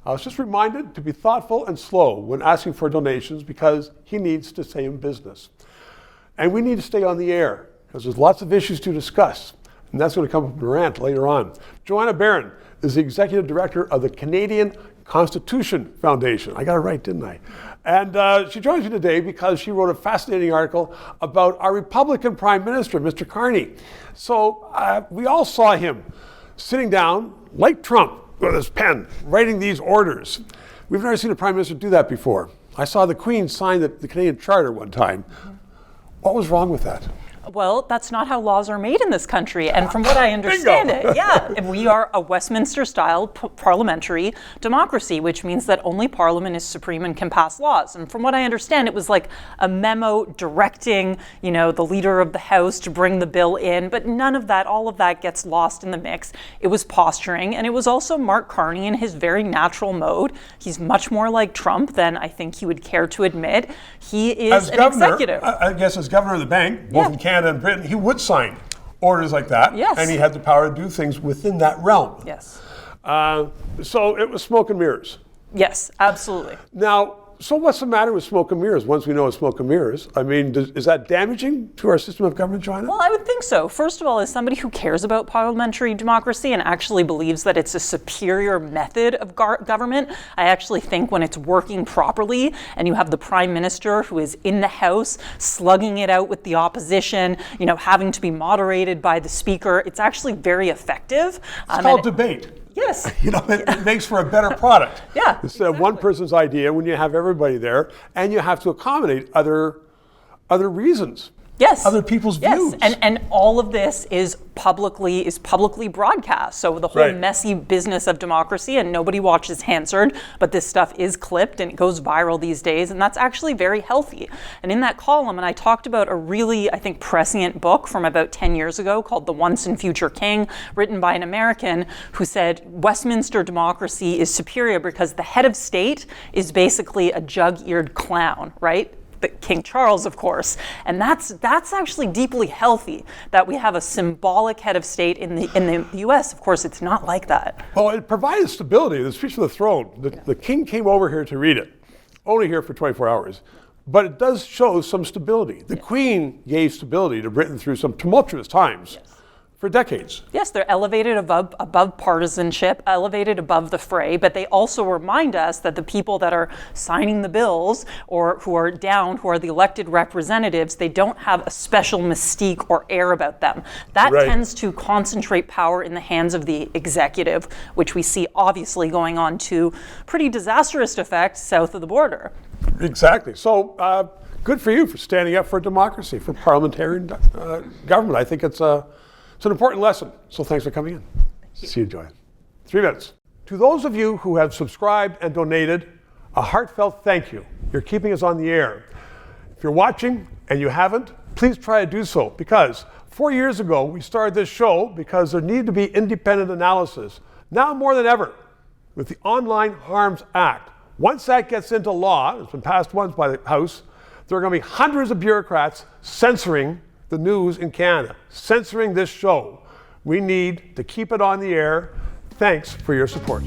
I was just reminded to be thoughtful and slow when asking for donations because he needs to stay in business. And we need to stay on the air because there's lots of issues to discuss. And that's going to come up in a rant later on. Joanna Baron is the Executive Director of the Canadian Constitution Foundation. I got it right, didn't I? And she joins me today because she wrote a fascinating article about our Republican Prime Minister, Mr. Carney. So we all saw him sitting down, like Trump, with his pen, writing these orders. We've never seen a Prime Minister do that before. I saw the Queen sign the Canadian Charter one time. What was wrong with that? Well, that's not how laws are made in this country. And from what I understand we are a Westminster-style parliamentary democracy, which means that only Parliament is supreme and can pass laws. And from what I understand, it was like a memo directing, the leader of the House to bring the bill in. But none of that, all of that gets lost in the mix. It was posturing. And it was also Mark Carney in his very natural mode. He's much more like Trump than I think he would care to admit. He is an executive. I guess as governor of the bank, both in Canada and Britain, he would sign orders like that. Yes. And he had the power to do things within that realm. Yes. So it was smoke and mirrors. Yes, absolutely. Now, so what's the matter with smoke and mirrors once we know it's smoke and mirrors? I mean, is that damaging to our system of government, Joanna? Well, I would think so. First of all, as somebody who cares about parliamentary democracy and actually believes that it's a superior method of government, I actually think when it's working properly and you have the Prime Minister who is in the House slugging it out with the opposition, having to be moderated by the Speaker, it's actually very effective. It's called debate. Yes. It makes for a better product. Yeah. Instead of one person's idea when you have everybody there and you have to accommodate other reasons. Yes. Other people's views. And all of this is publicly broadcast. So the whole messy business of democracy, and nobody watches Hansard, but this stuff is clipped and it goes viral these days, and that's actually very healthy. And in that column, and I talked about a really, I think, prescient book from about 10 years ago called The Once and Future King, written by an American who said Westminster democracy is superior because the head of state is basically a jug-eared clown, right? King Charles, of course, and that's actually deeply healthy that we have a symbolic head of state in the U.S. Of course, it's not like that. Well, it provided stability. The speech from the throne. The king came over here to read it, only here for 24 hours, but it does show some stability. The Queen gave stability to Britain through some tumultuous times. For decades. Yes, they're elevated above partisanship, elevated above the fray, but they also remind us that the people that are signing the bills or who are the elected representatives, they don't have a special mystique or air about them. That tends to concentrate power in the hands of the executive, which we see obviously going on to pretty disastrous effects south of the border. Exactly. So good for you for standing up for democracy, for parliamentarian government. I think it's an important lesson, so thanks for coming in. See you, Joy. 3 minutes. To those of you who have subscribed and donated, a heartfelt thank you. You're keeping us on the air. If you're watching and you haven't, please try to do so, because 4 years ago we started this show because there needed to be independent analysis. Now more than ever, with the Online Harms Act, once that gets into law, it's been passed once by the House, there are going to be hundreds of bureaucrats censoring the news in Canada, censoring this show. We need to keep it on the air. Thanks for your support.